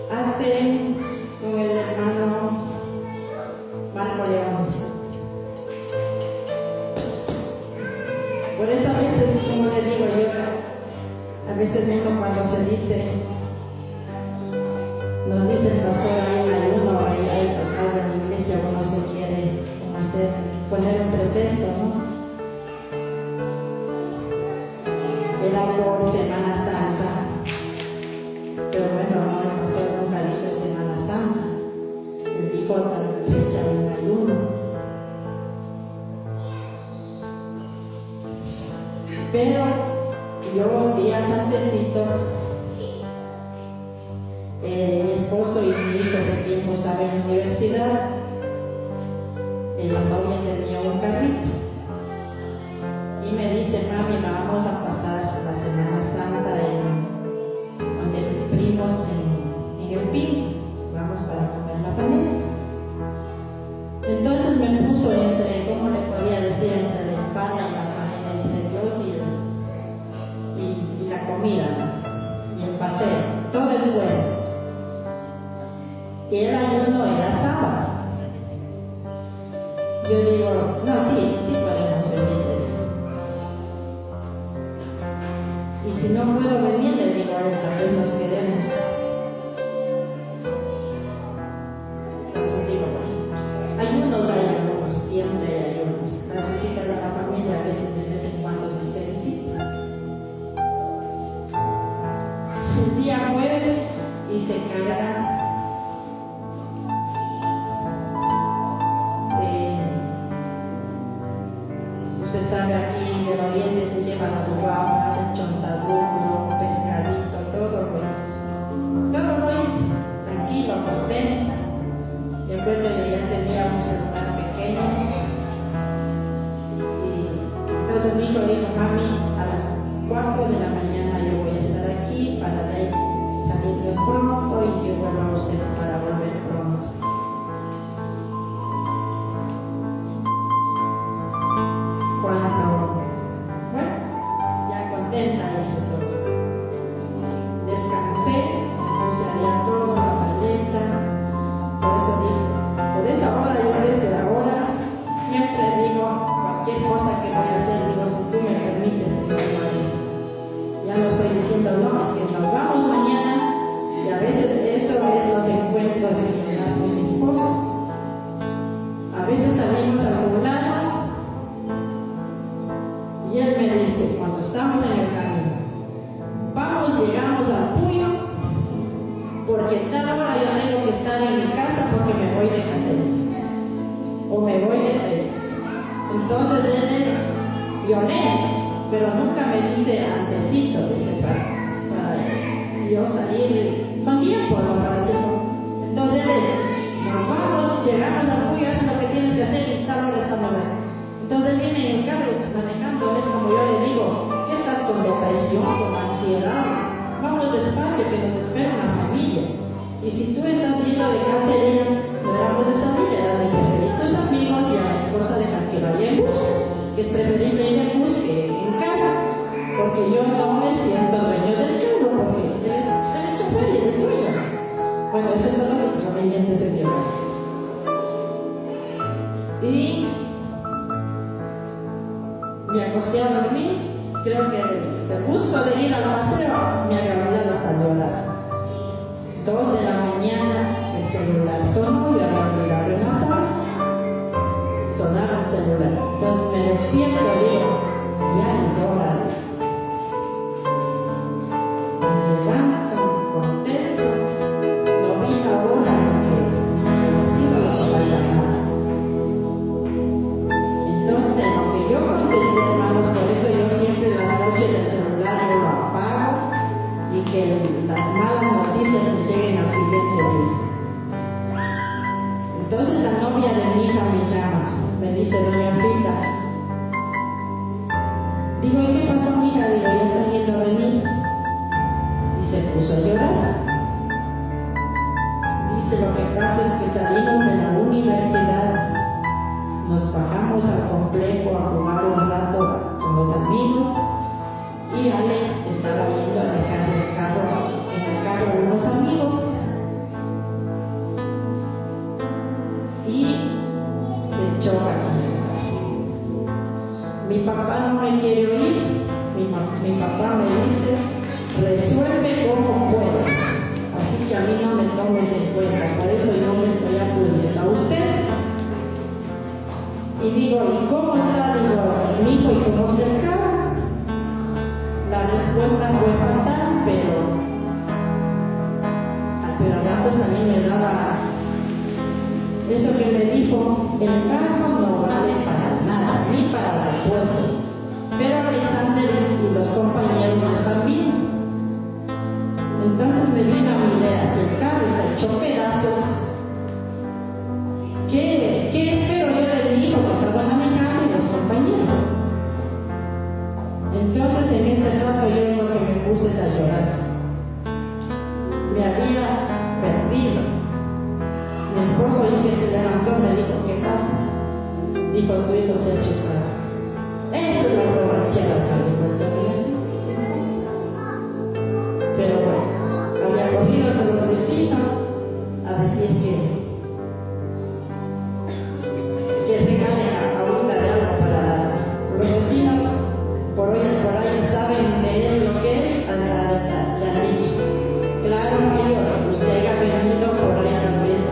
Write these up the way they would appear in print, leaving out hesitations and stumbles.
Hace con el hermano Marco León. Por eso a veces, como le digo yo, a veces uno cuando se dice, nos dice el pastor, hay un ayuno, hay algo en la iglesia, uno se quiere, como usted, poner un pretexto, ¿no? Era por Semana Santa, pero bueno, no, el pastor nunca dijo Semana Santa, él dijo tal fecha de un ayuno. Pero yo días antecitos, mi esposo y mi hijo ese tiempo estaban en la universidad, y la novia tenía un carrito, y me dice, mami, vamos a pasar la Semana Santa donde mis primos en el Pino, vamos para comer la panesa. Entonces me puso entre, ¿cómo le podía decir? Entre la espada y la pared entre Dios y la comida, ¿no? Y el paseo, todo es bueno. Y el ayuno era sábado. Yo digo, no, sí podemos venir. Y si no puedo venir, le digo a él, tal vez nos quedemos. Entonces digo, bueno, ayunos, siempre hay ayunos. Las visitas a la familia a veces de vez en cuando sí se visita. El día jueves hice carga. Usted sabe, aquí del oriente se llevan las guapas, el chontaduro, pescadito, todo lo hice, tranquilo, contenta. De acuerdo, ya teníamos el lugar pequeño, y entonces mi hijo dijo, mami, a las 4 de la mañana yo voy a estar aquí para de ahí salirnos pronto y yo vuelvo a usted para volver pronto. Bueno, ya contenta hice todo. Descansé, puse a todo, la maleta. Por eso ahora yo desde ahora siempre digo, cualquier cosa que voy a hacer, digo, si tú me permites, Señor María. Ya no estoy diciendo, no, es que nos vamos mañana, y a veces eso es los encuentros en general con mi esposo. A veces salimos a algún lado, y él me dice, cuando estamos en el camino, llegamos al Puyo, porque tal hora yo tengo que estar en mi casa porque me voy de cacería, o me voy de fiesta. Entonces él es pionero, pero nunca me dice antecito, dice, para yo salir con tiempo, ¿no? Para hacerlo. Entonces él es, nos vamos, llegamos al Puyo, haces lo que tienes que hacer y tal hora estamos ahí. Entonces viene en el carro manejando, es como yo le digo, ¿qué estás con depresión, con ansiedad? Vamos despacio, que nos espera una familia. Y si tú estás yendo de cacería, no éramos de salir, era de preferir tus amigos y a la esposa dejar que vaya en bus, que es preferible ir en bus que en carro, porque yo no me siento dueño del carro, porque él es chofer y él es dueño. Bueno, eso son los inconvenientes de Dios. Y me acosté a dormir, creo que del gusto de ir al paseo me había olvidado hasta llorar. 2 de la mañana el celular sonó, yo había olvidado en la sala, sonaba el celular. Entonces me despierto y digo, ya es hora. Me levanto, contesto, no vi la hora porque me sigo la llamada. Entonces, aunque yo contesté, hermanos, por eso yo siempre en las noches el celular yo lo apago y que las malas noticias me lleguen al siguiente día. Entonces la novia de mi hija me llama, me dice, doña Rita, digo, ¿y qué pasó, mija? Digo, ya está yendo a venir. Y se puso a llorar. Dice, lo que pasa es que salimos de la universidad, nos bajamos al complejo a jugar un rato con los amigos y Alex estaba yendo a dejar el carro dice, resuelve como puedas. Así que a mí no me tomes en cuenta, por eso yo me estoy acudiendo a usted. Y digo, ¿y cómo está? Digo, mi hijo, ¿y cómo está el carro? La respuesta fue fatal, pero a ratos a mí me daba eso que me dijo, el carro no vale para nada, ni para el repuesto. Pero Alexander y los compañeros están bien. Entonces me vino a mi idea, si el carro está hecho pedazos, ¿qué espero yo de mi hijo que estaba manejando y los compañeros? Entonces en ese rato yo lo que me puse es a llorar. Me había perdido. Mi esposo y que se levantó me dijo, ¿qué pasa? Dijo, tu hijo se ha chocado. Eso es la borrachera, me dijo. Pero bueno, había corrido con los vecinos a decir que regalen ahorita de algo para los vecinos. Por ahí saben de lo que es le han dicho. Claro que usted haya venido por ahí tal vez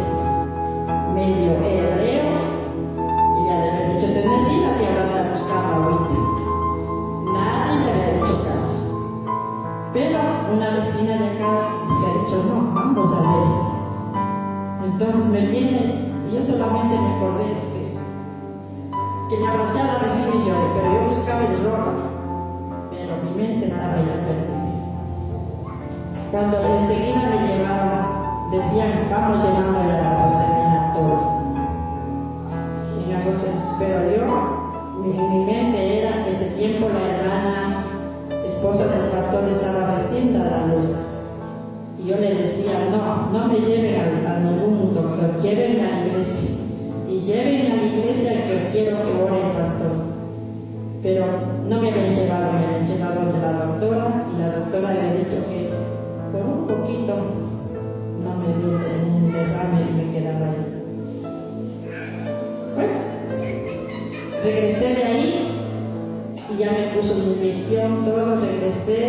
medio hebreo y ya debe haber dicho tenerinas y ahora está buscando ahorita. Nadie le había hecho caso. Pero una vecina de acá le ha dicho, no, vamos a ver. Entonces me viene, y yo solamente me acordé que le abracé a la vecina y lloré, pero yo buscaba el ropa, pero mi mente estaba ya perdida. Cuando enseguida me llevaron, decían, vamos llevándole a la Roselina todo. Pero yo, mi mente era que ese tiempo la hermana esposa del pastor estaba recién dada a luz. Y yo le decía, no me lleven a ningún doctor, llévenme a la iglesia. Y llévenme a la iglesia que quiero que ore el pastor. Pero no me habían llevado de la doctora, y la doctora le había dicho que por un poquito no me dio un derrame y me quedaba ahí. Bueno, regresé de ahí y ya me puso mi inyección, todo, regresé,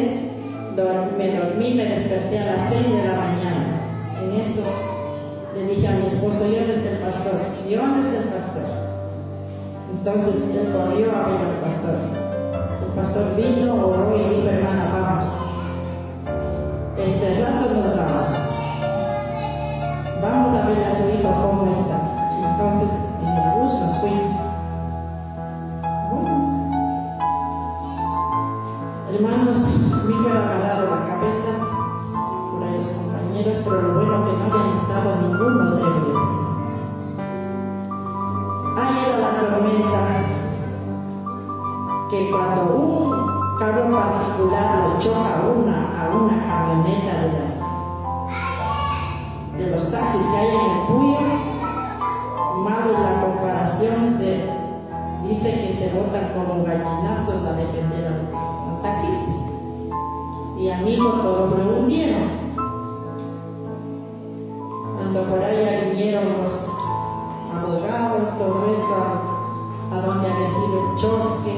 me dormí, me desperté a las 6 de la mañana. En eso le dije a mi esposo, ¿dónde está el pastor? ¿Y dónde está el pastor? Entonces él corrió a ver al pastor. El pastor vino, oró y dijo, hermana, vamos. Este rato nos vamos. Vamos a ver a su hijo cómo está. Entonces en el bus nos fuimos. Bueno, hermanos, mi hijo era agarrado la cabeza por ahí los compañeros, pero lo bueno que no habían estado ninguno serios. Ahí era la tormenta, que cuando un carro particular lo choca a una camioneta de los taxis que hay en el Puyo, malo en la comparación, dice que se botan como gallinazos a defender al taxista. Y amigos todos me hundieron. Cuando por ahí vinieron los abogados, todo eso, a donde había sido el choque,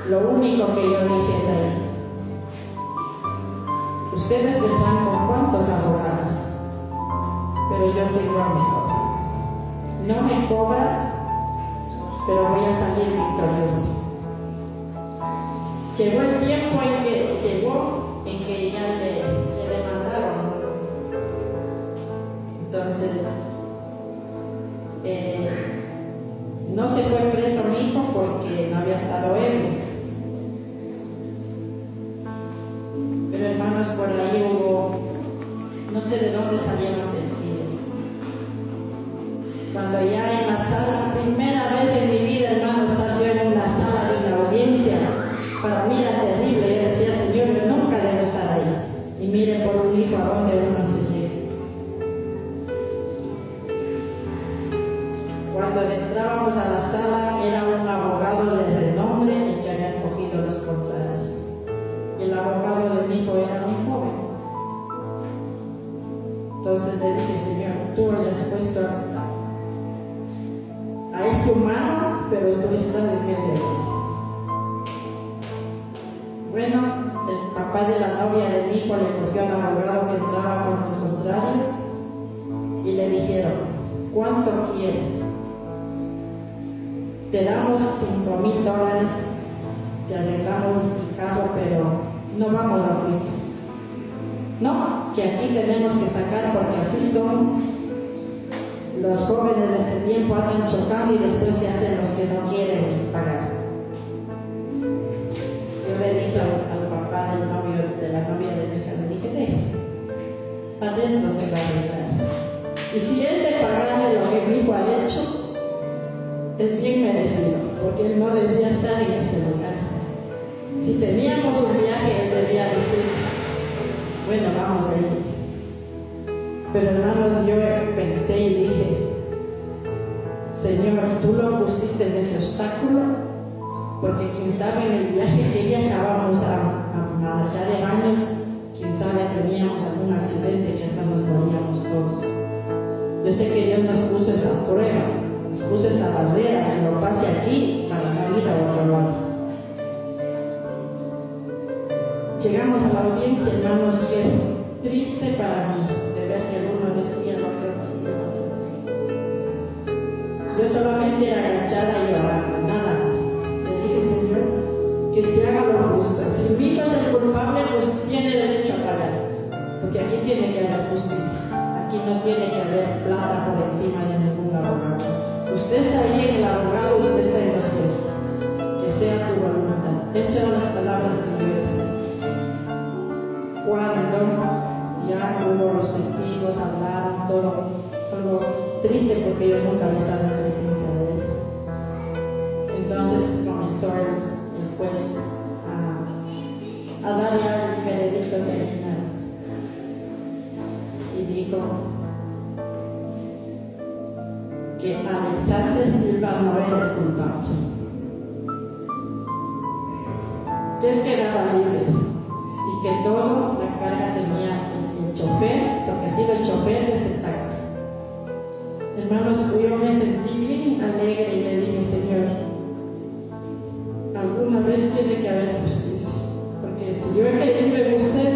lo único que yo dije es ahí, ustedes vendrán con cuántos abogados, pero yo tengo a mejor. No me cobra, pero voy a salir victorioso. Llegó el tiempo en que ya le demandaron. Entonces, no se fue preso mi hijo porque no había estado ebrio. Pero hermanos, por ahí hubo, no sé de dónde salieron testigos. Cuando ya en la sala, primera vez en mi vida, hermanos, estar yo en una sala de una audiencia, para mí era terrible. Yo decía, Señor, yo nunca debo estar ahí. Y miren por un hijo a dónde uno se llega. Cuando entrábamos a la sala, era un abogado de renombre el que había cogido los contrarios. Y el abogado de mi hijo era un joven. Entonces le dije, Señor, tú le has puesto a este humano, pero tú estás en medio de él. Bueno, el papá de la novia de mi hijo le cogió al abogado que entraba con los contrarios y le dijeron: ¿cuánto quiere? Te damos $5,000, te arreglamos el carro, pero no vamos a juicio. No, que aquí tenemos que sacar, porque así son los jóvenes de este tiempo, andan chocando y después se hacen los que no quieren pagar. Yo le dije al papá del novio, de la novia de mi hija, le dije: deje, adentro se va a arreglar. Y si es de pagarle lo que mi hijo ha hecho, es bien merecido, porque él no debía estar en ese lugar. Si teníamos un viaje, él debía decir: bueno, vamos a ir. Pero hermanos, yo pensé y dije: Señor, tú lo pusiste en ese obstáculo, porque quién sabe en el viaje que ya acabamos allá de años, quién sabe teníamos algún accidente que hasta nos moríamos todos. Yo sé que Dios nos puso esa prueba, nos puso esa barrera, que lo pase aquí para no ir a otro lado. Llegamos a la audiencia, hermanos, que triste para mí de ver que uno decía lo que decía, lo que decía. Yo solamente agachada y llorando, nada más. Le dije: Señor, que se haga lo justo. Si mi hijo es el culpable, pues tiene derecho a pagar, porque aquí tiene que haber justicia. Aquí no tiene que haber plata por encima de ningún abogado. Usted está ahí en el abogado, usted está en los jueces. Que sea tu voluntad. Esas son las palabras que yo decía. Cuando ya hubo los testigos, hablaron, todo triste, porque yo nunca había estado en presencia de eso. Entonces comenzó el juez a dar ya el veredicto terminal y dijo que Alexander Silva no era el culpable, que él quedaba libre y que toda la carga tenía el chofer, porque ha sido el chofer de ese taxi. Hermanos, yo me sentí bien alegre y le dije: Señor, alguna vez tiene que haber justicia, porque si yo he creído en usted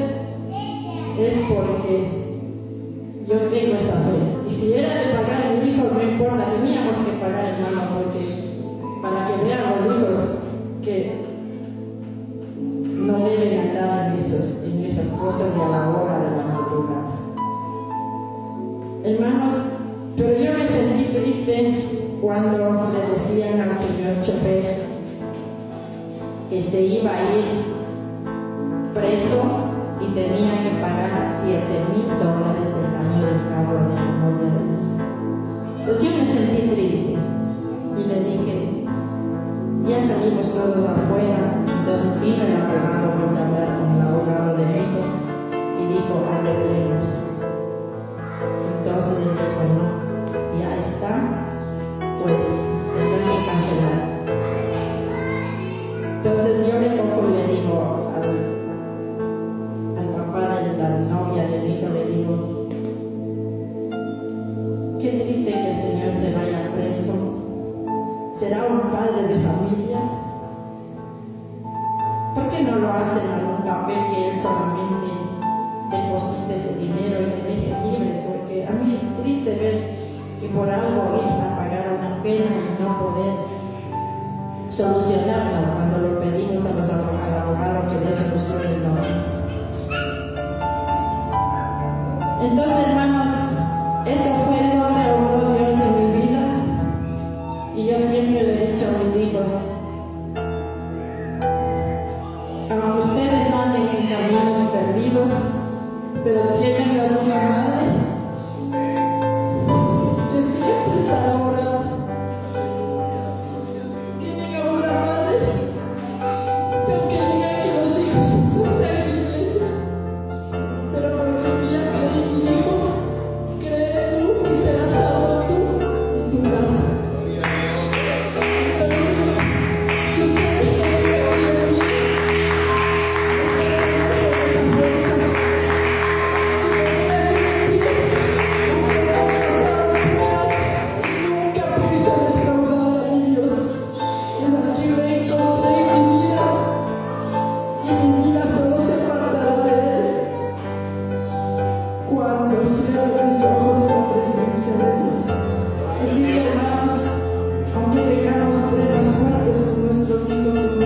es porque yo tengo esa fe. Y si era de pagar mi hijo, no importa, teníamos que pagar, hermano, porque para que vean los hijos que no deben andar en esas cosas y a la hora de la madrugada. Hermanos, pero yo me sentí triste cuando le decían al señor chofer que se iba a ir preso y tenía que pagar $7,000 el año del carro de la novia de mi hijo. Entonces yo me sentí triste y le dije: ya salimos todos afuera. Entonces vino el abogado, voy a hablar con el abogado de mi hijo y dijo: arreglemos. Entonces él dijo: no, ya está, pues tendrán que cancelar. Entonces yo le cojo y le digo al papá de la novia de mi hijo, le digo: qué triste que el Señor se vaya preso. ¿Será un padre de familia? ¿Por qué no lo hacen en algún papel que él solamente deposite ese dinero y le deje libre? Porque a mí es triste ver que por algo ir a pagar una pena y no poder solucionarlo cuando lo pedimos al abogado que dé solución no es. Entonces, hermanos, eso fue donde obró Dios en mi vida. Y yo siempre le he dicho a mis hijos: aunque ustedes anden en caminos perdidos, pero tienen alguna madre que siempre está orando. Tienen a una madre que aunque digan que los hijos no están en la iglesia, pero porque mi hija y mi hijo hijos